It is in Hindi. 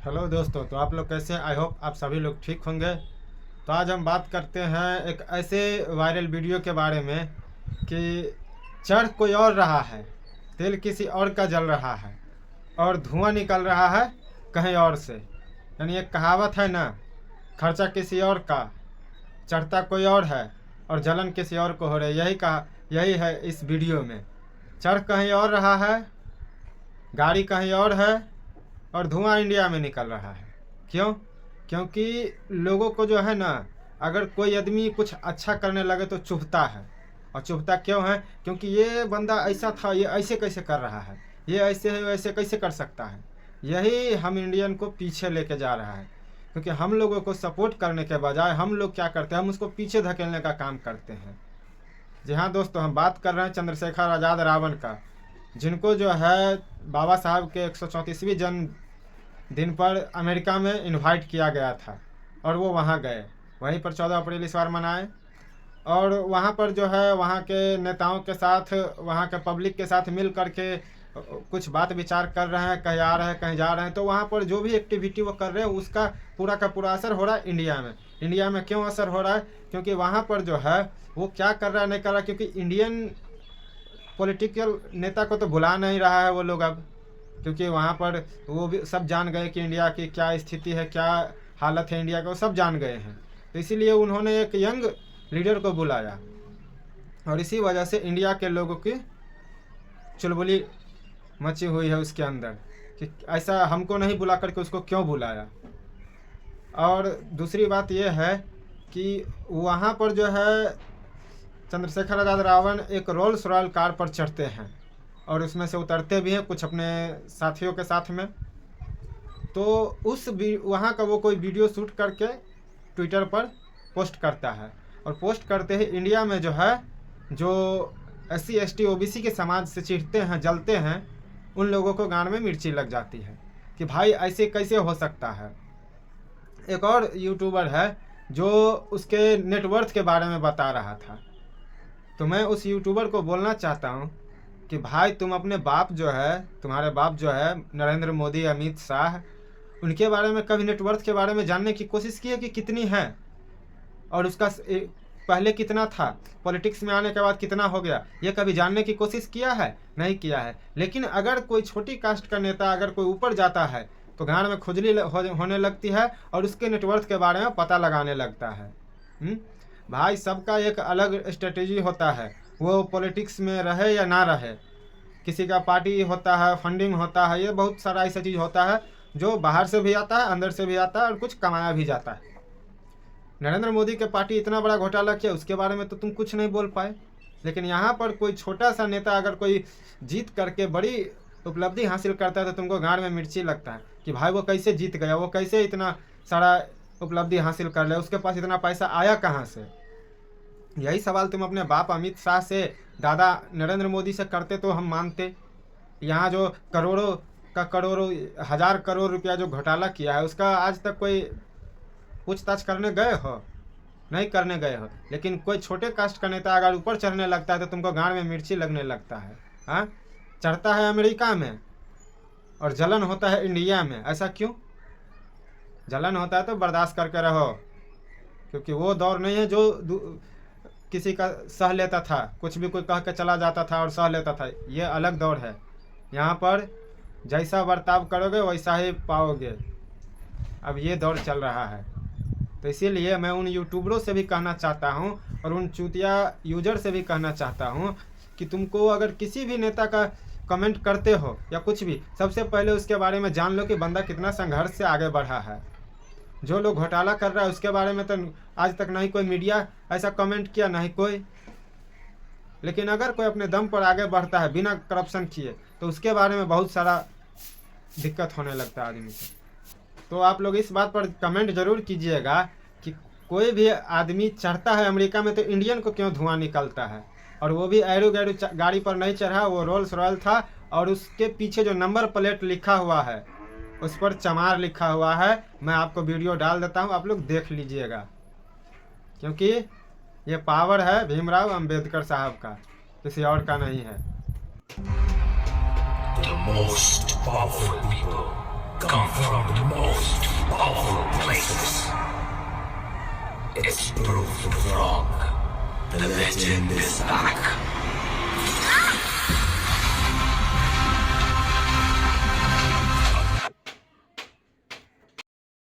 हेलो दोस्तों, तो आप लोग कैसे हैं? आई होप आप सभी लोग ठीक होंगे। तो आज हम बात करते हैं एक ऐसे वायरल वीडियो के बारे में कि चढ़ कोई और रहा है, तेल किसी और का जल रहा है और धुआं निकल रहा है कहीं और से। यानी एक कहावत है ना, खर्चा किसी और का, चढ़ता कोई और है और जलन किसी और को हो रही है। यही है इस वीडियो में। चढ़ कहीं और रहा है, गाड़ी कहीं और है और धुआं इंडिया में निकल रहा है। क्यों? क्योंकि लोगों को जो है ना, अगर कोई आदमी कुछ अच्छा करने लगे तो चुभता है। और चुभता क्यों है? क्योंकि ये बंदा ऐसा था, ये ऐसे कैसे कर रहा है, ये ऐसे है वैसे कैसे कर सकता है। यही हम इंडियन को पीछे लेके जा रहा है। क्योंकि हम लोगों को सपोर्ट करने के बजाय हम लोग क्या करते हैं, हम उसको पीछे धकेलने का काम करते हैं। जी हाँ दोस्तों, हम बात कर रहे हैं चंद्रशेखर आज़ाद रावण का, जिनको जो है बाबा साहब के 134वीं जन्म दिन पर अमेरिका में इनवाइट किया गया था और वो वहाँ गए। वहीं पर 14 अप्रैल इस बार मनाए और वहाँ पर जो है वहाँ के नेताओं के साथ, वहाँ के पब्लिक के साथ मिल करके कुछ बात विचार कर रहे हैं, कहीं आ रहे हैं कहीं जा रहे हैं। तो वहाँ पर जो भी एक्टिविटी वो कर रहे हैं उसका पूरा का पूरा असर हो रहा है इंडिया में। इंडिया में क्यों असर हो रहा है? क्योंकि वहाँ पर जो है वो क्या कर रहा है नहीं कर रहा है, क्योंकि इंडियन पॉलिटिकल नेता को तो बुला नहीं रहा है वो लोग अब। क्योंकि वहाँ पर वो भी सब जान गए कि इंडिया की क्या स्थिति है, क्या हालत है इंडिया का, वो सब जान गए हैं। तो इसीलिए उन्होंने एक यंग लीडर को बुलाया और इसी वजह से इंडिया के लोगों की चुलबुली मची हुई है उसके अंदर कि ऐसा हमको नहीं बुला करके उसको क्यों बुलाया। और दूसरी बात यह है कि वहाँ पर जो है चंद्रशेखर आज़ाद रावण एक रोल्स रॉयल कार पर चढ़ते हैं और उसमें से उतरते भी हैं कुछ अपने साथियों के साथ में। तो वहाँ का वो कोई वीडियो शूट करके ट्विटर पर पोस्ट करता है और पोस्ट करते ही इंडिया में जो है, जो SC ST OBC के समाज से चिढ़ते हैं, जलते हैं, उन लोगों को गान में मिर्ची लग जाती है कि भाई ऐसे कैसे हो सकता है। एक और यूट्यूबर है जो उसके नेटवर्थ के बारे में बता रहा था। तो मैं उस यूट्यूबर को बोलना चाहता हूँ कि भाई तुम अपने बाप जो है, तुम्हारे बाप जो है नरेंद्र मोदी, अमित शाह, उनके बारे में कभी नेटवर्थ के बारे में जानने की कोशिश की है कि कितनी है और उसका पहले कितना था, पॉलिटिक्स में आने के बाद कितना हो गया, ये कभी जानने की कोशिश किया है? नहीं किया है। लेकिन अगर कोई छोटी कास्ट का नेता अगर कोई ऊपर जाता है तो गांड में खुजली होने लगती है और उसके नेटवर्थ के बारे में पता लगाने लगता है। भाई सबका एक अलग स्ट्रेटेजी होता है, वो पॉलिटिक्स में रहे या ना रहे। किसी का पार्टी होता है, फंडिंग होता है, ये बहुत सारा ऐसा चीज़ होता है जो बाहर से भी आता है, अंदर से भी आता है और कुछ कमाया भी जाता है। नरेंद्र मोदी के पार्टी इतना बड़ा घोटाला किया, उसके बारे में तो तुम कुछ नहीं बोल पाए। लेकिन यहाँ पर कोई छोटा सा नेता अगर कोई जीत करके बड़ी उपलब्धि हासिल करता है तो तुमको गांड में मिर्ची लगता है कि भाई वो कैसे जीत गया, वो कैसे इतना सारा उपलब्धि हासिल कर ले, उसके पास इतना पैसा आया कहाँ से। यही सवाल तुम अपने बाप अमित शाह से, दादा नरेंद्र मोदी से करते तो हम मानते। यहाँ जो करोड़ों का करोड़ों, 1000 करोड़ रुपया जो घोटाला किया है उसका आज तक कोई पूछताछ करने गए हो? नहीं करने गए हो। लेकिन कोई छोटे कास्ट का नेता अगर ऊपर चढ़ने लगता है तो तुमको गांड में मिर्ची लगने लगता है। हाँ, चढ़ता है अमेरिका में और जलन होता है इंडिया में। ऐसा क्यों? जलन होता है तो बर्दाश्त करके रहो, क्योंकि वो दौर नहीं है जो किसी का सह लेता था, कुछ भी कोई कह के चला जाता था और सह लेता था। ये अलग दौर है। यहाँ पर जैसा बर्ताव करोगे वैसा ही पाओगे। अब ये दौर चल रहा है। तो इसीलिए मैं उन यूट्यूबरों से भी कहना चाहता हूँ और उन चूतिया यूजर से भी कहना चाहता हूँ कि तुमको अगर किसी भी नेता का कमेंट करते हो या कुछ भी, सबसे पहले उसके बारे में जान लो कि बंदा कितना संघर्ष से आगे बढ़ा है। जो लोग घोटाला कर रहा है उसके बारे में तो आज तक नहीं कोई मीडिया ऐसा कमेंट किया, नहीं कोई। लेकिन अगर कोई अपने दम पर आगे बढ़ता है बिना करप्शन किए तो उसके बारे में बहुत सारा दिक्कत होने लगता है आदमी को। तो आप लोग इस बात पर कमेंट जरूर कीजिएगा कि कोई भी आदमी चढ़ता है अमेरिका में तो इंडियन को क्यों धुआं निकलता है। और वो भी एरो गाड़ी पर नहीं चढ़ा, वो रोल्स रॉयल था और उसके पीछे जो नंबर प्लेट लिखा हुआ है उस पर चमार लिखा हुआ है। मैं आपको वीडियो डाल देता हूँ, आप लोग देख लीजिएगा, क्योंकि ये पावर है भीमराव अंबेडकर साहब का, किसी और का नहीं है। The most powerful people come from the most awful place. It's proved wrong. The legend is back.